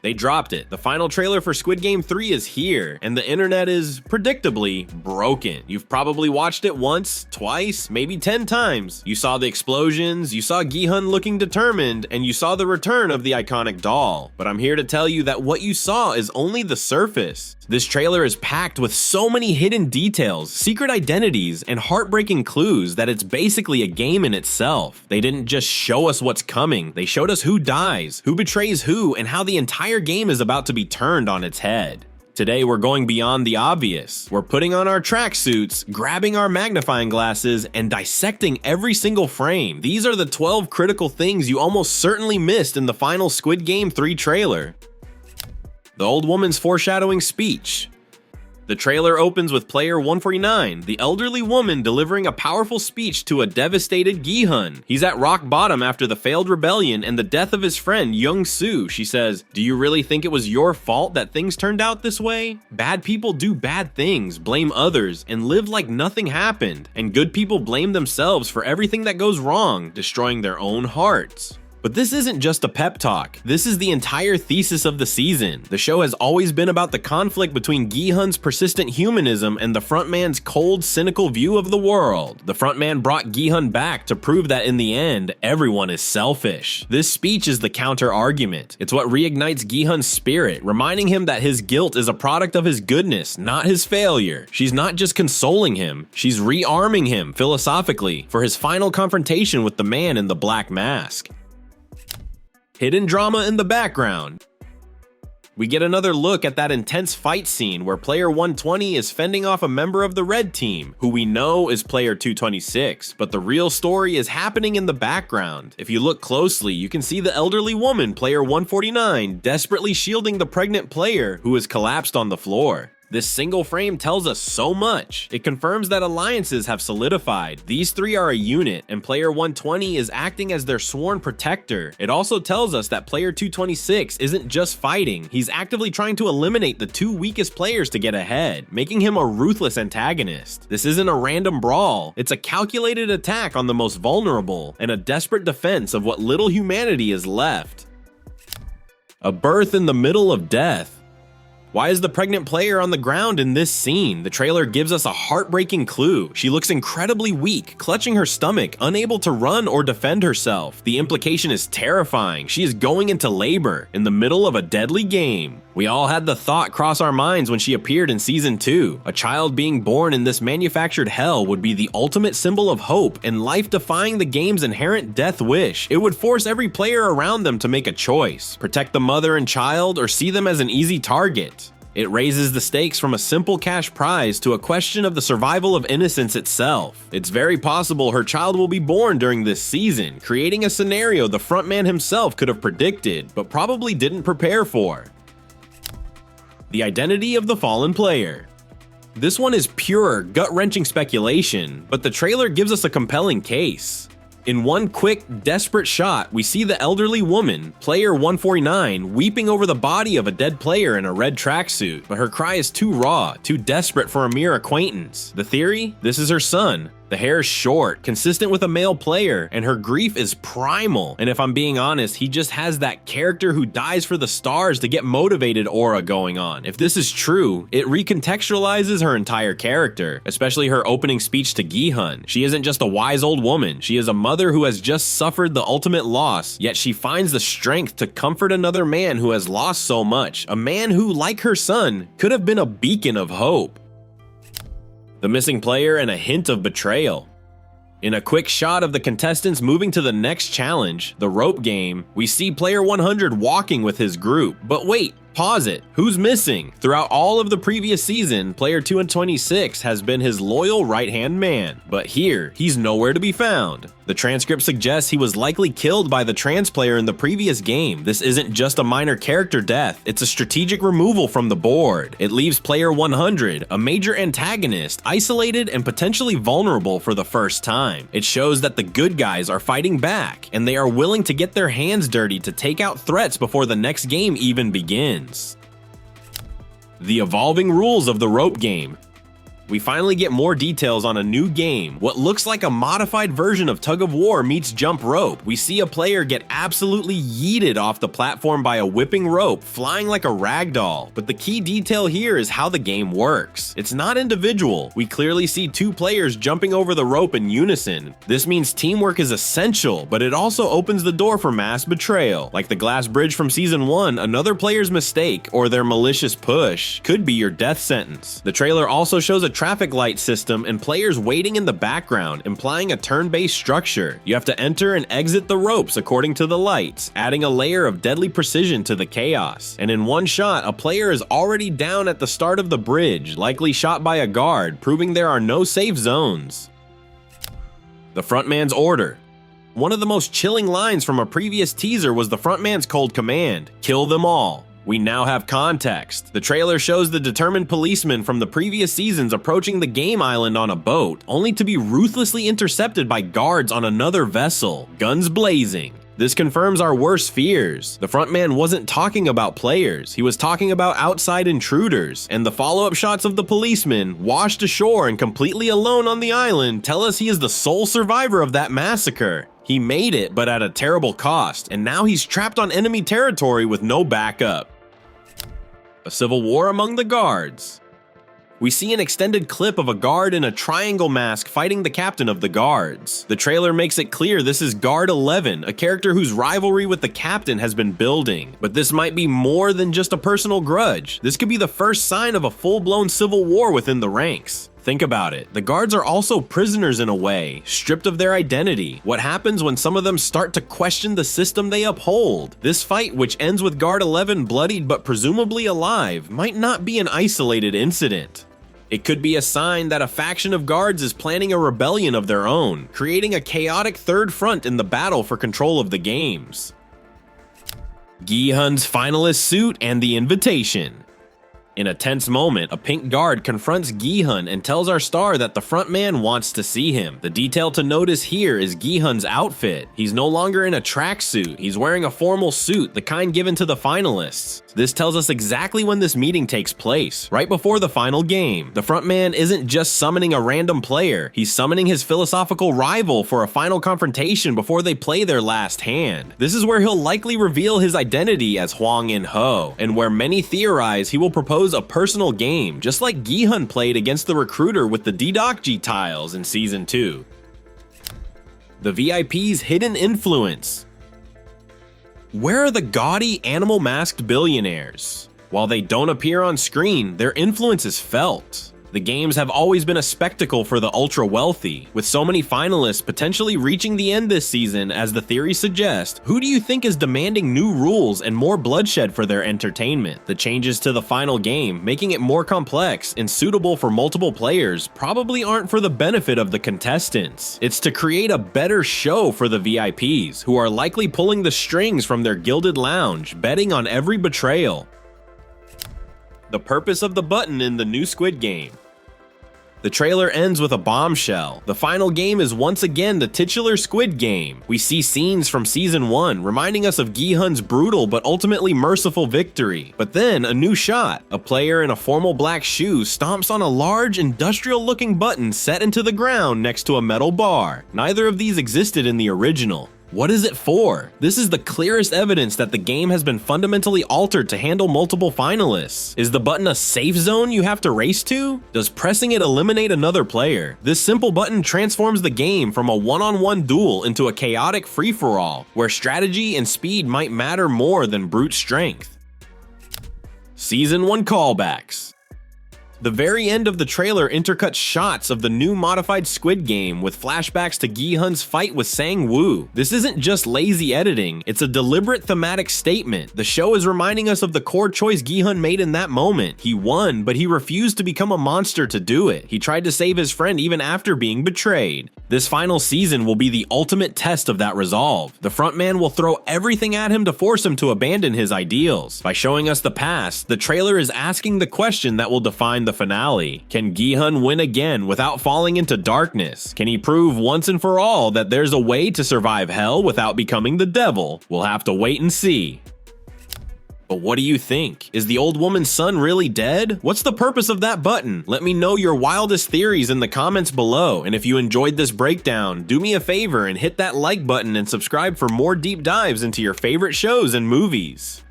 They dropped it. The final trailer for Squid Game 3 is here, and the internet is, predictably, broken. You've probably watched it once, twice, maybe 10 times. You saw the explosions, you saw Gi-hun looking determined, and you saw the return of the iconic doll. But I'm here to tell you that what you saw is only the surface. This trailer is packed with so many hidden details, secret identities, and heartbreaking clues that it's basically a game in itself. They didn't just show us what's coming, they showed us who dies, who betrays who, and how the entire game is about to be turned on its head. Today we're going beyond the obvious. We're putting on our tracksuits, grabbing our magnifying glasses, and dissecting every single frame. These are the 12 critical things you almost certainly missed in the final Squid Game 3 trailer. The old woman's foreshadowing speech. The trailer opens with player 149, the elderly woman delivering a powerful speech to a devastated Gi-hun. He's at rock bottom after the failed rebellion and the death of his friend Young-soo. She says, "Do you really think it was your fault that things turned out this way? Bad people do bad things, blame others, and live like nothing happened. And good people blame themselves for everything that goes wrong, destroying their own hearts." But this isn't just a pep talk, this is the entire thesis of the season. The show has always been about the conflict between Gi-hun's persistent humanism and the frontman's cold, cynical view of the world. The frontman brought Gi-hun back to prove that in the end, everyone is selfish. This speech is the counter-argument. It's what reignites Gi-hun's spirit, reminding him that his guilt is a product of his goodness, not his failure. She's not just consoling him, she's rearming him, philosophically, for his final confrontation with the man in the black mask. Hidden drama in the background. We get another look at that intense fight scene where player 120 is fending off a member of the red team, who we know is player 226, but the real story is happening in the background. If you look closely, you can see the elderly woman, player 149, desperately shielding the pregnant player who has collapsed on the floor. This single frame tells us so much. It confirms that alliances have solidified. These three are a unit, and player 120 is acting as their sworn protector. It also tells us that player 226 isn't just fighting, he's actively trying to eliminate the two weakest players to get ahead, making him a ruthless antagonist. This isn't a random brawl, it's a calculated attack on the most vulnerable, and a desperate defense of what little humanity is left. A birth in the middle of death. Why is the pregnant player on the ground in this scene? The trailer gives us a heartbreaking clue. She looks incredibly weak, clutching her stomach, unable to run or defend herself. The implication is terrifying. She is going into labor in the middle of a deadly game. We all had the thought cross our minds when she appeared in season 2. A child being born in this manufactured hell would be the ultimate symbol of hope and life, defying the game's inherent death wish. It would force every player around them to make a choice: protect the mother and child or see them as an easy target. It raises the stakes from a simple cash prize to a question of the survival of innocence itself. It's very possible her child will be born during this season, creating a scenario the frontman himself could have predicted, but probably didn't prepare for. The identity of the fallen player. This one is pure, gut-wrenching speculation, but the trailer gives us a compelling case. In one quick, desperate shot, we see the elderly woman, player 149, weeping over the body of a dead player in a red tracksuit, but her cry is too raw, too desperate for a mere acquaintance. The theory? This is her son. The hair is short, consistent with a male player, and her grief is primal. And if I'm being honest, he just has that character who dies for the stars to get motivated aura going on. If this is true, it recontextualizes her entire character, especially her opening speech to Gi-hun. She isn't just a wise old woman, she is a mother who has just suffered the ultimate loss, yet she finds the strength to comfort another man who has lost so much, a man who, like her son, could have been a beacon of hope. The missing player and a hint of betrayal. In a quick shot of the contestants moving to the next challenge, the rope game, we see player 100 walking with his group. But wait, pause it. Who's missing? Throughout all of the previous season, player 226 has been his loyal right-hand man, but here, he's nowhere to be found. The transcript suggests he was likely killed by the trans player in the previous game. This isn't just a minor character death, it's a strategic removal from the board. It leaves player 100, a major antagonist, isolated and potentially vulnerable for the first time. It shows that the good guys are fighting back, and they are willing to get their hands dirty to take out threats before the next game even begins. The evolving rules of the rope game. We finally get more details on a new game, what looks like a modified version of tug of war meets jump rope. We see a player get absolutely yeeted off the platform by a whipping rope, flying like a ragdoll. But the key detail here is how the game works. It's not individual. We clearly see two players jumping over the rope in unison. This means teamwork is essential, but it also opens the door for mass betrayal. Like the glass bridge from Season 1, another player's mistake or their malicious push could be your death sentence. The trailer also shows a traffic light system and players waiting in the background, implying a turn-based structure. You have to enter and exit the ropes according to the lights, adding a layer of deadly precision to the chaos. And in one shot, a player is already down at the start of the bridge, likely shot by a guard, proving there are no safe zones. The frontman's order. One of the most chilling lines from a previous teaser was the frontman's cold command: kill them all. We now have context. The trailer shows the determined policeman from the previous seasons approaching the game island on a boat, only to be ruthlessly intercepted by guards on another vessel, guns blazing. This confirms our worst fears. The frontman wasn't talking about players, he was talking about outside intruders, and the follow-up shots of the policeman, washed ashore and completely alone on the island, tell us he is the sole survivor of that massacre. He made it, but at a terrible cost, and now he's trapped on enemy territory with no backup. A civil war among the guards. We see an extended clip of a guard in a triangle mask fighting the captain of the guards. The trailer makes it clear this is Guard 11, a character whose rivalry with the captain has been building. But this might be more than just a personal grudge. This could be the first sign of a full-blown civil war within the ranks. Think about it. The guards are also prisoners in a way, stripped of their identity. What happens when some of them start to question the system they uphold? This fight, which ends with Guard 11 bloodied but presumably alive, might not be an isolated incident. It could be a sign that a faction of guards is planning a rebellion of their own, creating a chaotic third front in the battle for control of the games. Gi-hun's finalist suit and the invitation. In a tense moment, a pink guard confronts Gi-hun and tells our star that the frontman wants to see him. The detail to notice here is Gi-hun's outfit. He's no longer in a tracksuit, he's wearing a formal suit, the kind given to the finalists. This tells us exactly when this meeting takes place, right before the final game. The frontman isn't just summoning a random player, he's summoning his philosophical rival for a final confrontation before they play their last hand. This is where he'll likely reveal his identity as Hwang In-ho, and where many theorize he will propose a personal game, just like Gi-hun played against the recruiter with the Didokji tiles in Season 2. The VIP's hidden influence. Where are the gaudy, animal-masked billionaires? While they don't appear on screen, their influence is felt. The games have always been a spectacle for the ultra-wealthy, with so many finalists potentially reaching the end this season as the theories suggest. Who do you think is demanding new rules and more bloodshed for their entertainment? The changes to the final game, making it more complex and suitable for multiple players, probably aren't for the benefit of the contestants. It's to create a better show for the VIPs, who are likely pulling the strings from their gilded lounge, betting on every betrayal. The purpose of the button in the new Squid Game. The trailer ends with a bombshell. The final game is once again the titular Squid Game. We see scenes from Season 1, reminding us of Gi-hun's brutal but ultimately merciful victory. But then, a new shot. A player in a formal black shoe stomps on a large, industrial-looking button set into the ground next to a metal bar. Neither of these existed in the original. What is it for? This is the clearest evidence that the game has been fundamentally altered to handle multiple finalists. Is the button a safe zone you have to race to? Does pressing it eliminate another player? This simple button transforms the game from a one-on-one duel into a chaotic free-for-all, where strategy and speed might matter more than brute strength. Season 1 callbacks. The very end of the trailer intercuts shots of the new modified Squid Game with flashbacks to Gi-hun's fight with Sang-woo. This isn't just lazy editing, it's a deliberate thematic statement. The show is reminding us of the core choice Gi-hun made in that moment. He won, but he refused to become a monster to do it. He tried to save his friend even after being betrayed. This final season will be the ultimate test of that resolve. The frontman will throw everything at him to force him to abandon his ideals. By showing us the past, the trailer is asking the question that will define the finale. Can Gi-hun win again without falling into darkness? Can he prove once and for all that there's a way to survive hell without becoming the devil? We'll have to wait and see. But what do you think? Is the old woman's son really dead? What's the purpose of that button? Let me know your wildest theories in the comments below, and if you enjoyed this breakdown, do me a favor and hit that like button and subscribe for more deep dives into your favorite shows and movies.